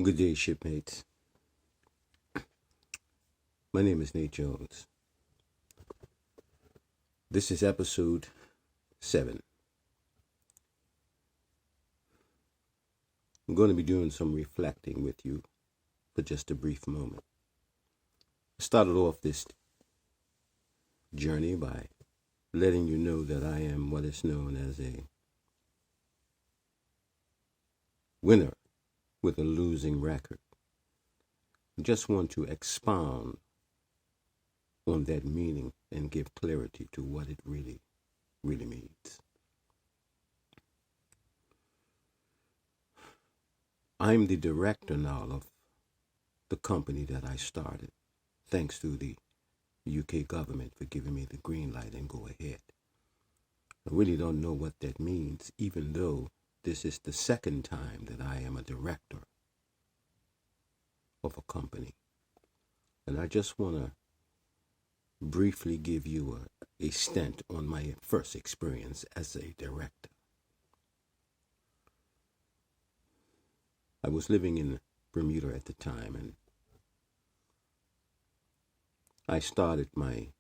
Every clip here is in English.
Good day, shipmates. My name is Nate Jones. This is episode 7. I'm going to be doing some reflecting with you for just a brief moment. I started off this journey by letting you know that I am what is known as a winner with a losing record. I just want to expound on that meaning and give clarity to what it really means. I'm the director now of the company that I started, thanks to the UK government for giving me the green light and go ahead. I really don't know what that means, even though this is the second time that I am a director of a company. And I just want to briefly give you a stint on my first experience as a director. I was living in Bermuda at the time, and I started my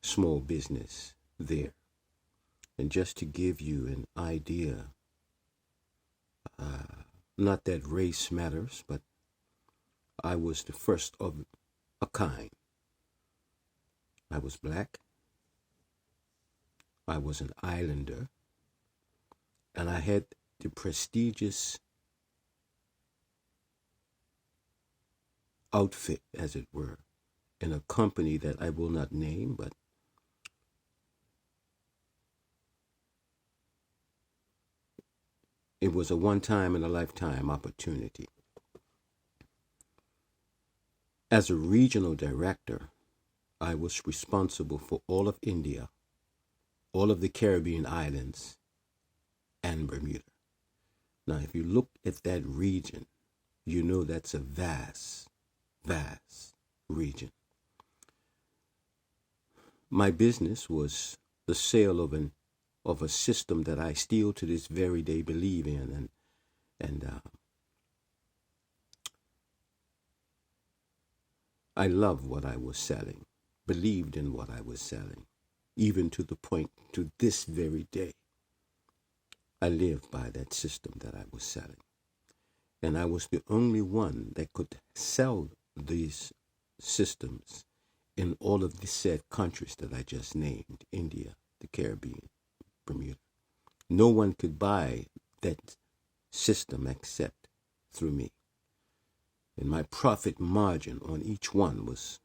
small business there. And just to give you an idea, not that race matters, but I was the first of a kind. I was black, I was an islander, and I had the prestigious outfit, as it were, in a company that I will not name, but it was a one-time-in-a-lifetime opportunity. As a regional director, I was responsible for all of India, all of the Caribbean islands, and Bermuda. Now, if you look at that region, you know that's a vast region. My business was the sale of a system that I still to this very day believe in, and I love what I was selling, believed in what I was selling, even to the point to this very day. I lived by that system that I was selling. And I was the only one that could sell these systems in all of the said countries that I just named: India, the Caribbean, Bermuda. No one could buy that system except through me. And my profit margin on each one was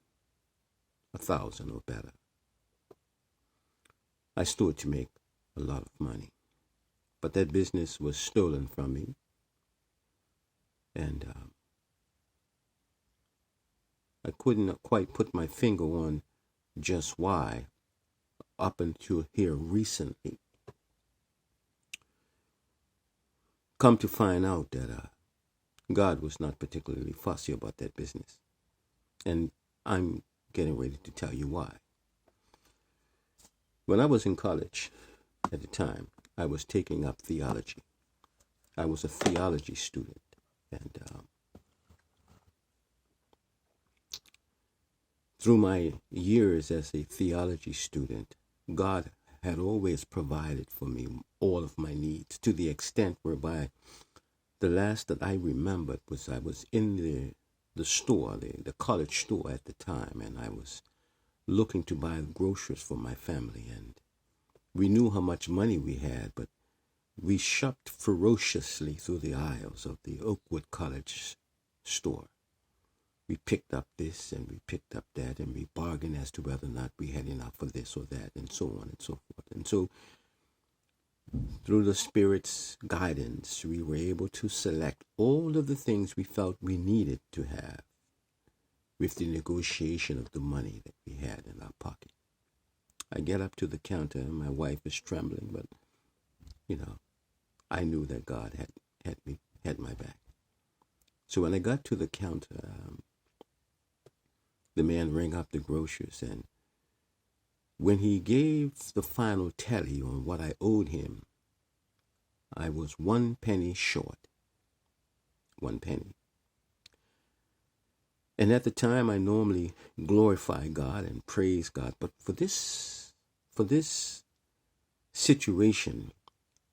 1,000 or better. I stood to make a lot of money. But that business was stolen from me. And I couldn't quite put my finger on just why up until here recently. Come to find out that God was not particularly fussy about that business. And I'm getting ready to tell you why. When I was in college at the time, I was taking up theology. I was a theology student. And through my years as a theology student, God had always provided for me all of my needs, to the extent whereby the last that I remembered was I was in the store, the college store at the time, and I was looking to buy groceries for my family. And we knew how much money we had, but we shopped ferociously through the aisles of the Oakwood College store. We picked up this and we picked up that, and we bargained as to whether or not we had enough for this or that, and so on and so forth. And so, through the Spirit's guidance, we were able to select all of the things we felt we needed to have with the negotiation of the money that we had in our pocket. I get up to the counter and my wife is trembling, but, I knew that God had my back. So when I got to the counter, the man rang up the groceries, and when he gave the final tally on what I owed him, I was 1 penny short. one penny. And at the time, I normally glorify God and praise God. But for this situation,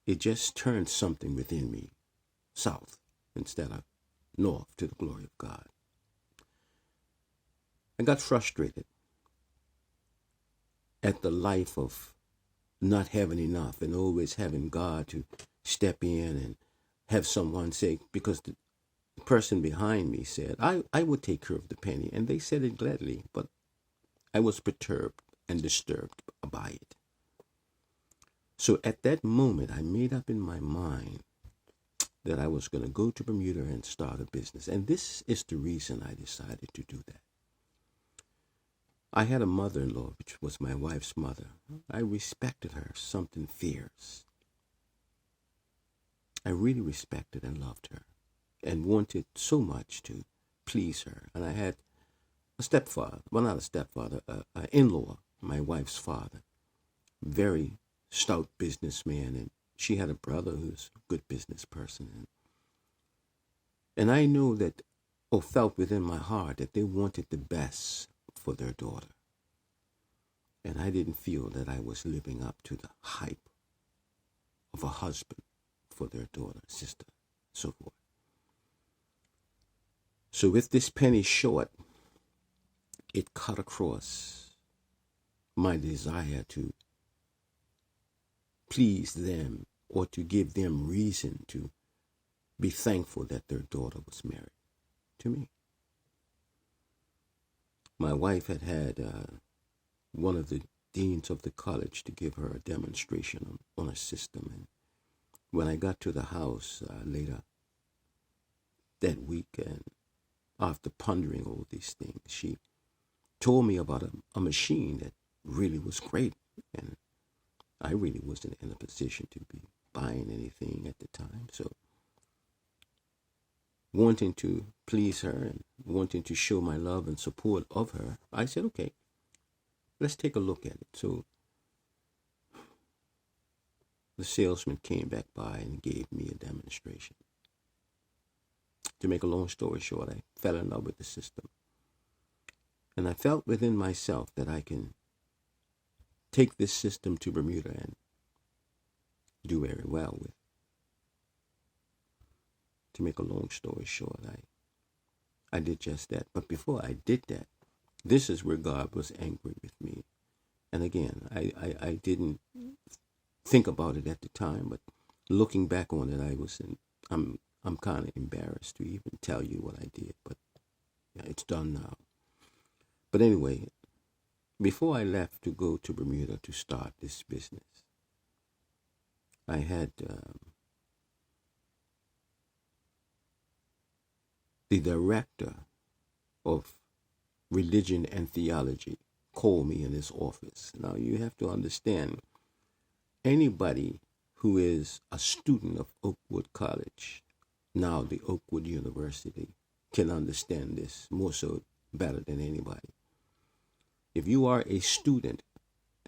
it just turned something within me south instead of north, to the glory of God. I got frustrated at the life of not having enough and always having God to step in and have someone say, because the person behind me said, I would take care of the penny. And they said it gladly, but I was perturbed and disturbed by it. So at that moment, I made up in my mind that I was going to go to Bermuda and start a business. And this is the reason I decided to do that. I had a mother-in-law, which was my wife's mother. I respected her, something fierce. I really respected and loved her and wanted so much to please her. And I had a stepfather, well, not a stepfather, an in-law, my wife's father, very stout businessman, and she had a brother who's a good business person. And I knew that, or felt within my heart, that they wanted the best for their daughter. And I didn't feel that I was living up to the hype of a husband for their daughter, sister, so forth. So with this penny short, it cut across my desire to please them or to give them reason to be thankful that their daughter was married to me. My wife had one of the deans of the college to give her a demonstration on a system. And when I got to the house later that week, and after pondering all these things, she told me about a machine that really was great. And I really wasn't in a position to be buying anything at the time. So wanting to please her and wanting to show my love and support of her, I said, okay, let's take a look at it. So the salesman came back by and gave me a demonstration. To make a long story short, I fell in love with the system. And I felt within myself that I can take this system to Bermuda and do very well with. To make a long story short, I did just that. But before I did that, this is where God was angry with me. And again, I didn't think about it at the time, but looking back on it, I'm kind of embarrassed to even tell you what I did, but yeah, it's done now. But anyway, before I left to go to Bermuda to start this business, I had the director of religion and theology call me in his office. Now, you have to understand, anybody who is a student of Oakwood College, now the Oakwood University, can understand this more so better than anybody. If you are a student,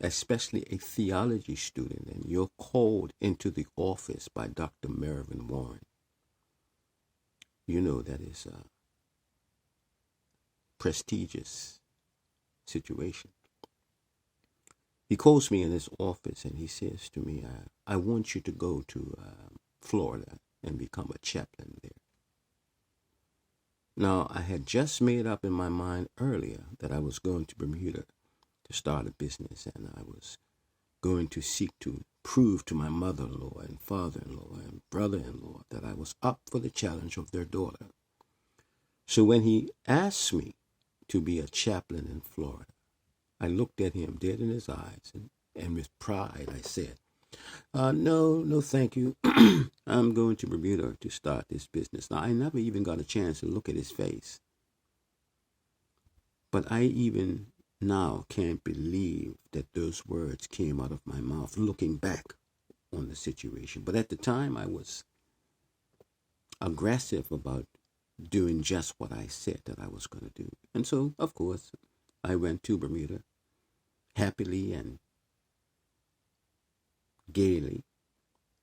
especially a theology student, and you're called into the office by Dr. Mervyn Warren, you know that is a prestigious situation. He calls me in his office and he says to me, I want you to go to Florida and become a chaplain there. Now, I had just made up in my mind earlier that I was going to Bermuda to start a business, and I was going to seek to prove to my mother-in-law and father-in-law and brother-in-law that I was up for the challenge of their daughter. So when he asked me to be a chaplain in Florida, I looked at him dead in his eyes, and with pride I said, no, thank you. I'm going to Bermuda to start this business. Now, I never even got a chance to look at his face. But I even now can't believe that those words came out of my mouth, looking back on the situation. But at the time, I was aggressive about doing just what I said that I was going to do. And so, of course, I went to Bermuda happily and gaily.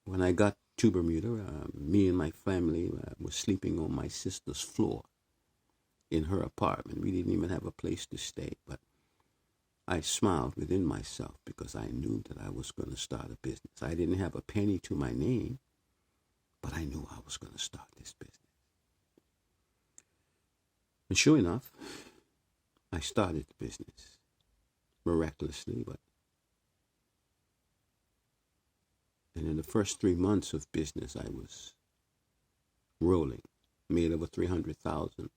When I got to Bermuda. Me and my family were sleeping on my sister's floor in her apartment. We didn't even have a place to stay, but I smiled within myself because I knew that I was going to start a business. I didn't have a penny to my name, but I knew I was going to start this business. And sure enough, I started the business miraculously, and in the first 3 months of business, I was rolling, made over $300,000,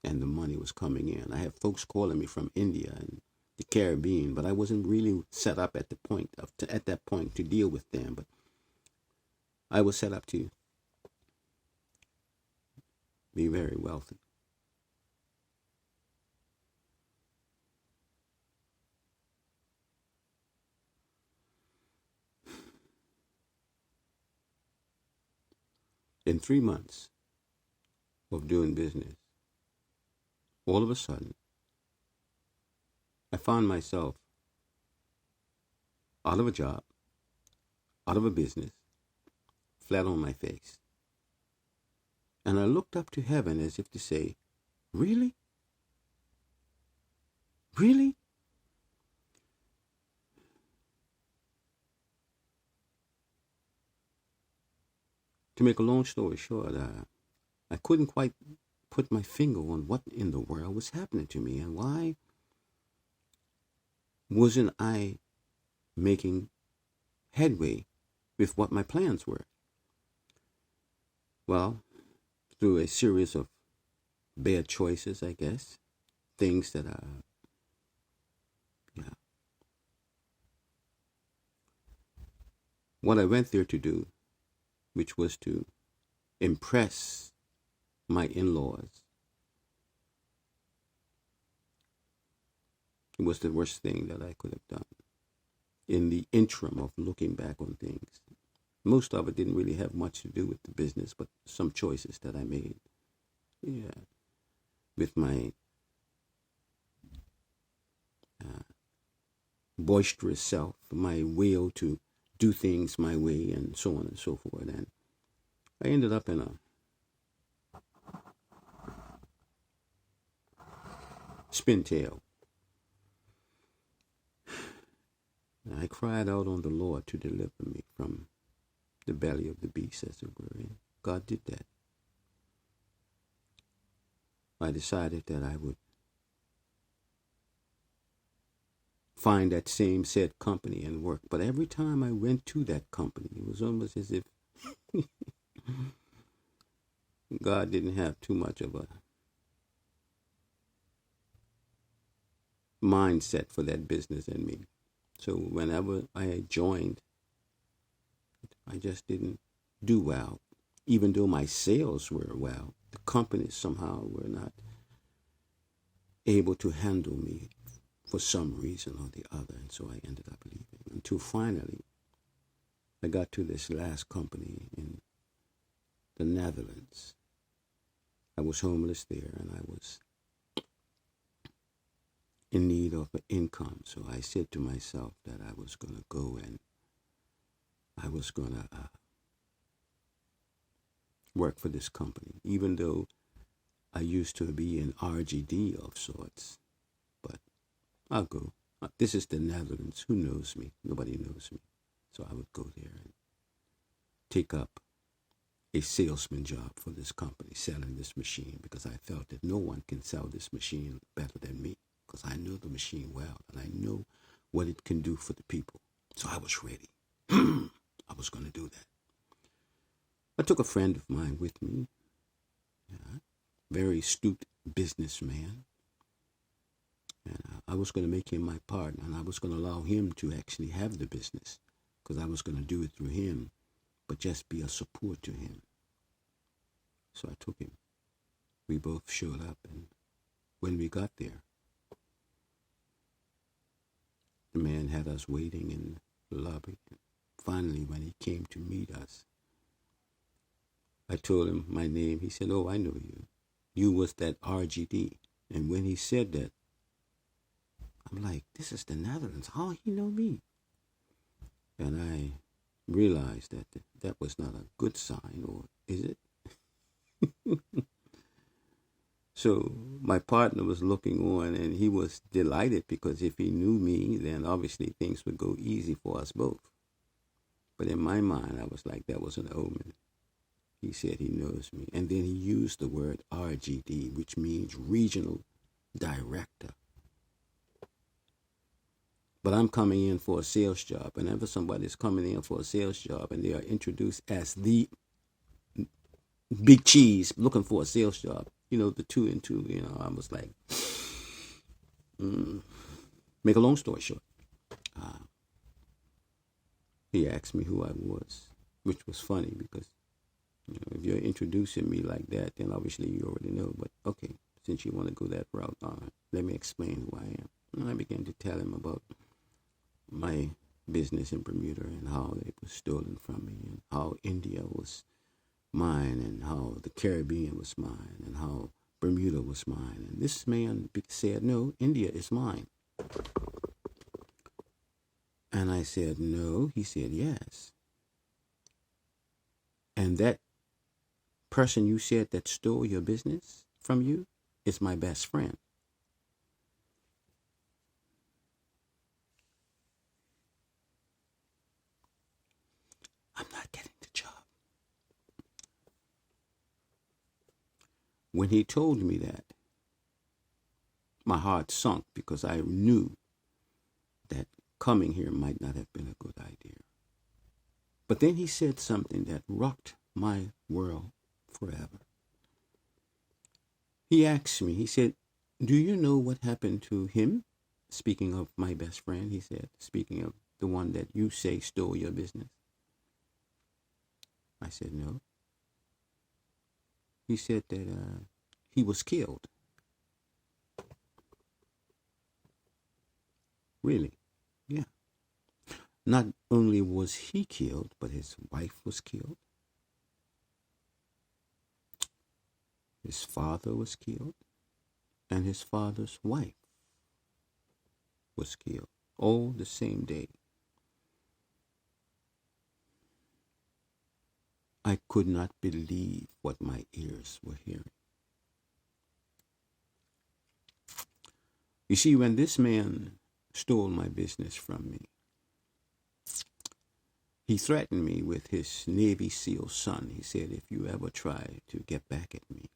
and the money was coming in. I had folks calling me from India and the Caribbean, but I wasn't really set up at that point to deal with them. But I was set up to be very wealthy. In 3 months of doing business, all of a sudden, I found myself out of a job, out of a business, flat on my face. And I looked up to heaven as if to say, really? Really? To make a long story short, I couldn't quite put my finger on what in the world was happening to me and why wasn't I making headway with what my plans were. Well, through a series of bad choices, I guess, things that what I went there to do, which was to impress my in-laws. It was the worst thing that I could have done in the interim of looking back on things. Most of it didn't really have much to do with the business, but some choices that I made. Yeah. With my boisterous self, my will to do things my way, and so on and so forth. And I ended up in a spin tail. I cried out on the Lord to deliver me from the belly of the beast, as it were, and God did that. I decided that I would find that same said company and work. But every time I went to that company, it was almost as if God didn't have too much of a mindset for that business in me. So whenever I joined, I just didn't do well. Even though my sales were well, the companies somehow were not able to handle me for some reason or the other. And so I ended up leaving until finally I got to this last company in the Netherlands. I was homeless there and I was in need of an income. So I said to myself that I was going to go and I was going to work for this company, even though I used to be in RGD of sorts. But I'll go. This is the Netherlands. Who knows me? Nobody knows me. So I would go there and take up a salesman job for this company, selling this machine, because I felt that no one can sell this machine better than me, because I know the machine well and I know what it can do for the people. So I was ready. I was going to do that. I took a friend of mine with me, very astute businessman, and I was going to make him my partner, and I was going to allow him to actually have the business, because I was going to do it through him, but just be a support to him. So I took him. We both showed up, and when we got there, the man had us waiting in the lobby. Finally, when he came to meet us, I told him my name. He said, "Oh, I know you. You was that RGD." And when he said that, I'm like, this is the Netherlands. How he know me? And I realized that that was not a good sign, or is it? So my partner was looking on, and he was delighted because if he knew me, then obviously things would go easy for us both. But in my mind, I was like, that was an omen. He said he knows me. And then he used the word RGD, which means regional director. But I'm coming in for a sales job. And whenever somebody's coming in for a sales job and they are introduced as the big cheese looking for a sales job, the 2 and 2, I was like, make a long story short. He asked me who I was, which was funny because if you're introducing me like that, then obviously you already know. But okay, since you want to go that route, let me explain who I am. And I began to tell him about my business in Bermuda and how it was stolen from me, and how India was mine, and how the Caribbean was mine, and how Bermuda was mine. And this man said, no, India is mine. And I said, no. He said, yes. And that person you said that stole your business from you is my best friend. I'm not getting the job. When he told me that, my heart sunk because I knew that coming here might not have been a good idea. But then he said something that rocked my world forever. He asked me, he said, do you know what happened to him? Speaking of my best friend, he said, speaking of the one that you say stole your business. I said, no. He said that he was killed. Really? Yeah. Not only was he killed, but his wife was killed. His father was killed. And his father's wife was killed. All the same day. I could not believe what my ears were hearing. You see, when this man stole my business from me, he threatened me with his Navy SEAL son. He said, if you ever try to get back at me,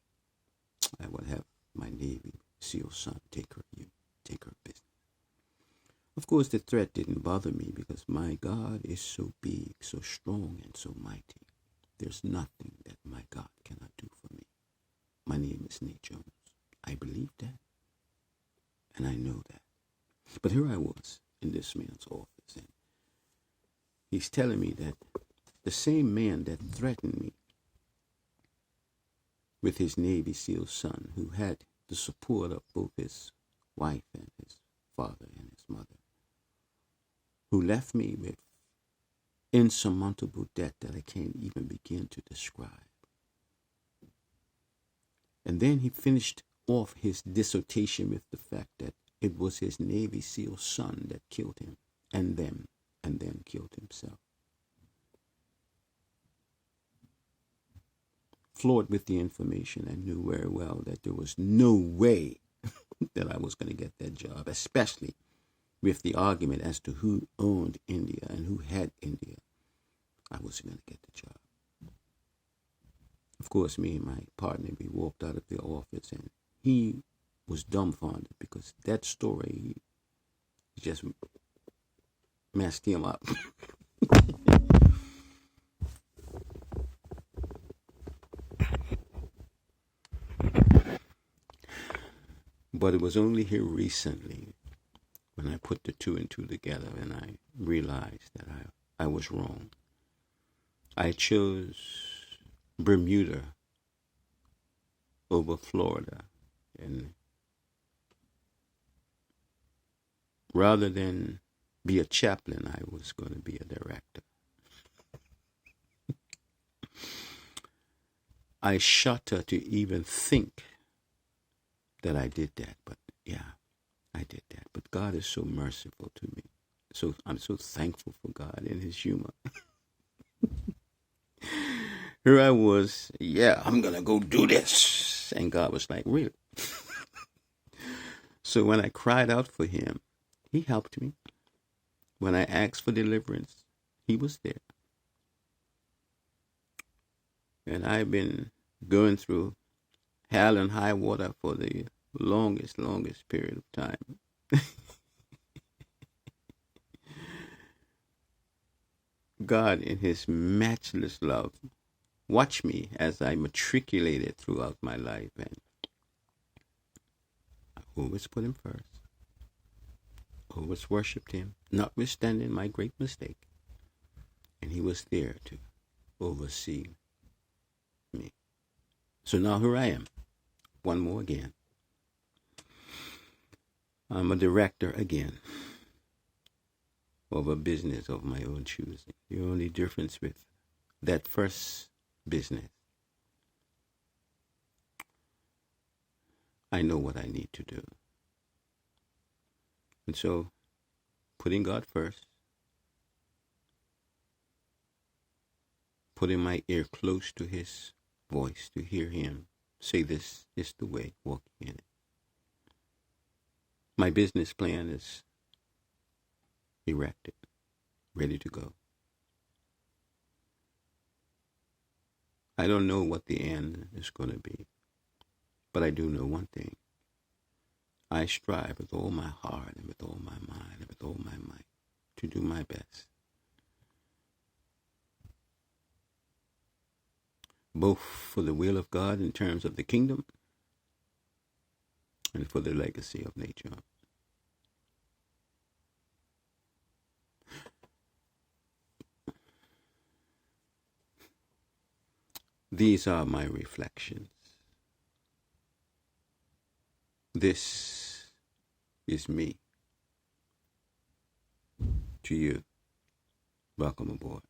I will have my Navy SEAL son take her business. Of course, the threat didn't bother me because my God is so big, so strong, and so mighty. There's nothing that my God cannot do for me. My name is Nate Jones. I believe that, and I know that. But here I was in this man's office, and he's telling me that the same man that threatened me with his Navy SEAL son, who had the support of both his wife and his father and his mother, who left me with insurmountable debt that I can't even begin to describe. And then he finished off his dissertation with the fact that it was his Navy SEAL son that killed him, and then killed himself. Floored with the information, I knew very well that there was no way that I was going to get that job, especially with the argument as to who owned India and who had India. I wasn't going to get the job. Of course, me and my partner, we walked out of the office, and he was dumbfounded because that story just messed him up. But it was only here recently when I put the 2 and 2 together and I realized that I was wrong. I chose Bermuda over Florida, and rather than be a chaplain, I was going to be a director. I shudder to even think that I did that, but yeah, I did that. But God is so merciful to me. So I'm so thankful for God and his humor. Here I was, yeah, I'm going to go do this. And God was like, really? So when I cried out for him, he helped me. When I asked for deliverance, he was there. And I've been going through hell and high water for the longest period of time. God, in his matchless love, watched me as I matriculated throughout my life, and I always put him first, always worshipped him, notwithstanding my great mistake. And he was there to oversee me. So now here I am, one more again. I'm a director again of a business of my own choosing. The only difference with that first business, I know what I need to do. And so, putting God first, putting my ear close to his voice to hear him say, this is the way, walk in it. My business plan is erected, ready to go. I don't know what the end is going to be, but I do know one thing. I strive with all my heart and with all my mind and with all my might to do my best, both for the will of God in terms of the kingdom and for the legacy of nature. These are my reflections. This is me. To you, welcome aboard.